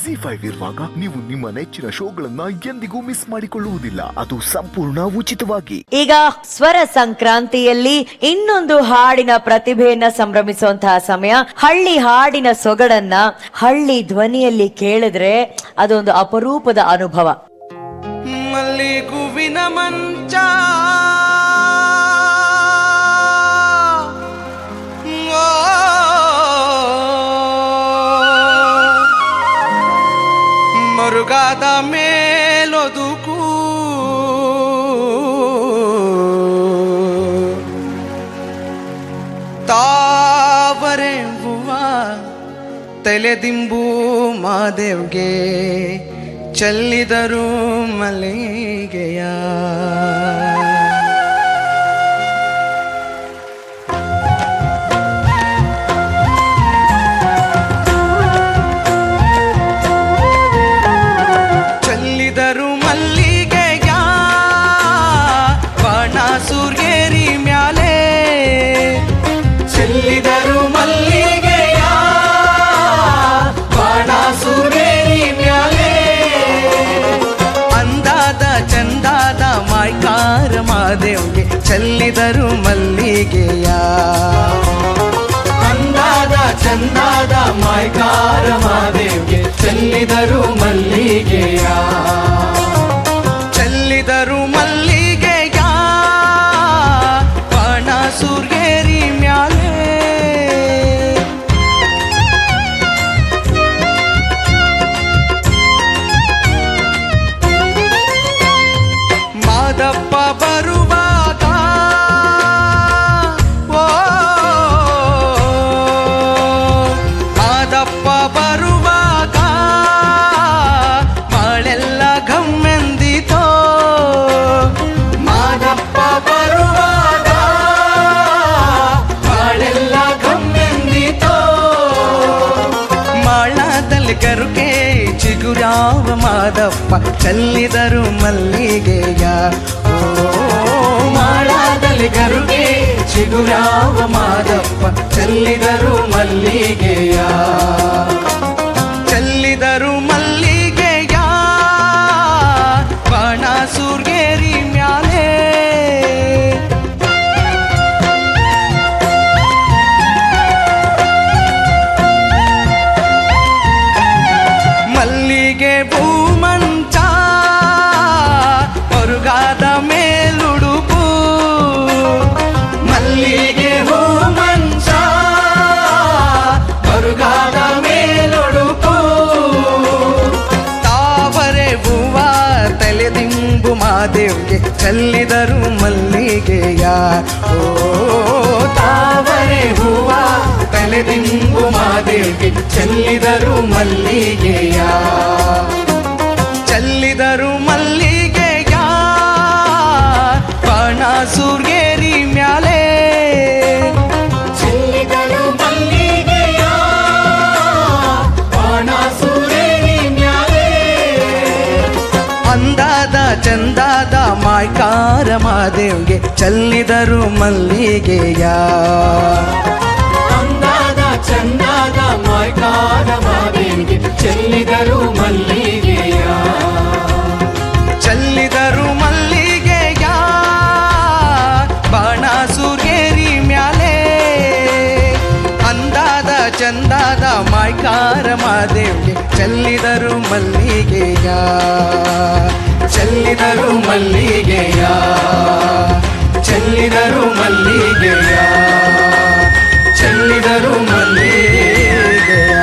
ಜಿ5 ಇರುವಾಗ ನೀವು ನಿಮ್ಮ ನೆಚ್ಚಿನ ಶೋಗಳನ್ನ ಎಂದಿಗೂ ಮಿಸ್ ಮಾಡಿಕೊಳ್ಳುವುದಿಲ್ಲ. ಅದು ಸಂಪೂರ್ಣ ಉಚಿತವಾಗಿ. ಈಗ ಸ್ವರ ಸಂಕ್ರಾಂತಿಯಲ್ಲಿ ಇನ್ನೊಂದು ಹಾಡಿನ ಪ್ರತಿಭೆಯನ್ನ ಸಂಭ್ರಮಿಸುವಂತಹ ಸಮಯ. ಹಳ್ಳಿ ಹಾಡಿನ ಸೊಗಡನ್ನ ಹಳ್ಳಿ ಧ್ವನಿಯಲ್ಲಿ ಕೇಳಿದ್ರೆ ಅದೊಂದು ಅಪರೂಪದ ಅನುಭವ. ಮಲ್ಲಿಗುವಿನ ಮಂಚ ಮರುಗಾದ ಮೇಲೊದುಕು ತಾವರೆ ಹೂವ ತಲೆದಿಂಬು ಮಾದೇವ್ಗೆ ಚೆಲ್ಲಿದರು ಮಲ್ಲಿಗೆಯ. ಚೆಲ್ಲಿದರು ಮಲ್ಲಿಗೆಯ ಬಾಣ ಸೂರ್ಯೇರಿ ಮ್ಯಾಲೆ. ಚೆಲ್ಲಿದರು ಮಲ್ಲಿಗೆಯ ಬಾಣ ಸೂರ್ಯೇರಿ ಮ್ಯಾಲೆ. ಅಂದಾದ ಚಂದಾದ ಮಾಯ್ಕಾರ ಮಾದೇವ್ಗೆ ಚೆಲ್ಲಿದರು ಮಲ್ಲಿಗೆಯ. ಅಂದಾದ ಚಂದಾದ ಮಾಯ್ಕಾರ ಮಾದೇವ್ಗೆ ಚೆಲ್ಲಿದರು ಮಲ್ಲಿಗೆಯ. ಚೆಲ್ಲಿದರು ಮಲ್ಲಿಗೆಯ ಬಾಣ ಸೂರ್ಯೇರಿ ಮ್ಯಾಲೆ. ಮಾದಪ್ಪ ಬರುವಾಗ ಮಾದಪ್ಪ ಬರುವಾಗ ಮಳೆಲ್ಲ ಗಮ್ಮೆಂದಿತೋ. ಮಾದಪ್ಪ ಬರುವಾಗ ಮಳೆಲ್ಲ ಗಮ್ಮೆಂದಿತೋ. ಮಾಳದಲ್ಲಿ ಗರುಕೆ ಚಿಗುರಾವ ಮಾದಪ್ಪ ಚೆಲ್ಲಿದರು ಮಲ್ಲಿಗೆಯ. ಮಾಳದಲ್ಲಿ ಗರುಗೆ ಚಿಗುರಾವ ಮಾದಪ್ಪ ಚೆಲ್ಲಿದರು ಮಲ್ಲಿಗೆಯ. ಚೆಲ್ಲಿದರು ಮಲ್ಲಿಗೆಯ ಬಾಣ ಸೂರ್ಯೇರಿ ಮ್ಯಾಲೆ. ಮಲ್ಲಿಗೆ ಭೂಮಂಚ ಮರುಗಾದ ಮೇಲುಡುಪು. ಮಲ್ಲಿಗೆ ಹೂಮಂಚ ಮರುಗಾದ ಮೇಲುಡುಪು. ತಾವರೆ ಹೂವ ತಲೆದಿಂಬು ಮಾದೇವ್ಗೆ ಚೆಲ್ಲಿದರು ಮಲ್ಲಿಗೆಯ. ಓ ತಾವರೆ ಹೂವ ತಲೆದಿಂಬು ಮಾದೇವ್ಗೆ ಚೆಲ್ಲಿದರು ಮಲ್ಲಿಗೆಯ. ಚೆಲ್ಲಿದರು ಮಲ್ಲಿಗೆಯ ಬಾಣ ಸೂರ್ಯೇರಿ ಮ್ಯಾಲೆ. ಚೆಲ್ಲಿದರು ಮಲ್ಲಿಗೆಯ ಬಾಣ ಸೂರ್ಯೇರಿ ಮ್ಯಾಲೆ. ಅಂದಾದ ಚಂದಾದ ಮಾಯ್ಕಾರ ಮಾದೇವ್ಗೆ ಚೆಲ್ಲಿದರು ಮಲ್ಲಿಗೆಯ. ಅಂದಾದ ಚಂದಾದ ಮಾಯ್ಕಾರ ಮಾದೇವ್ಗೆ ಚೆಲ್ಲಿದರು ಮಲ್ಲಿಗೆಯ. ಚೆಲ್ಲಿದರು ಮಲ್ಲಿಗೆಯ ಬಾಣ ಸೂರ್ಯೇರಿ ಮ್ಯಾಲೆ. ಅಂದಾದ ಚಂದಾದ ಮಾಯ್ಕಾರ ಮಾದೇವ್ಗೆ ಚೆಲ್ಲಿದರು ಮಲ್ಲಿಗೆಯ. ಚೆಲ್ಲಿದರು ಮಲ್ಲಿಗೆಯ. ಚೆಲ್ಲಿದರು ಮಲ್ಲಿಗೆಯ. ಚೆಲ್ಲಿದರು ಮಲ್ಲಿಗೆಯ.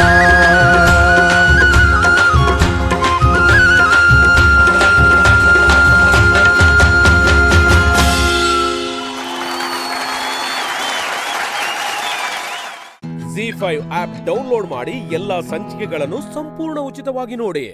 ಜಿ5 ಆಪ್ ಡೌನ್ಲೋಡ್ ಮಾಡಿ ಎಲ್ಲಾ ಸಂಚಿಕೆಗಳನ್ನು ಸಂಪೂರ್ಣ ಉಚಿತವಾಗಿ ನೋಡಿ.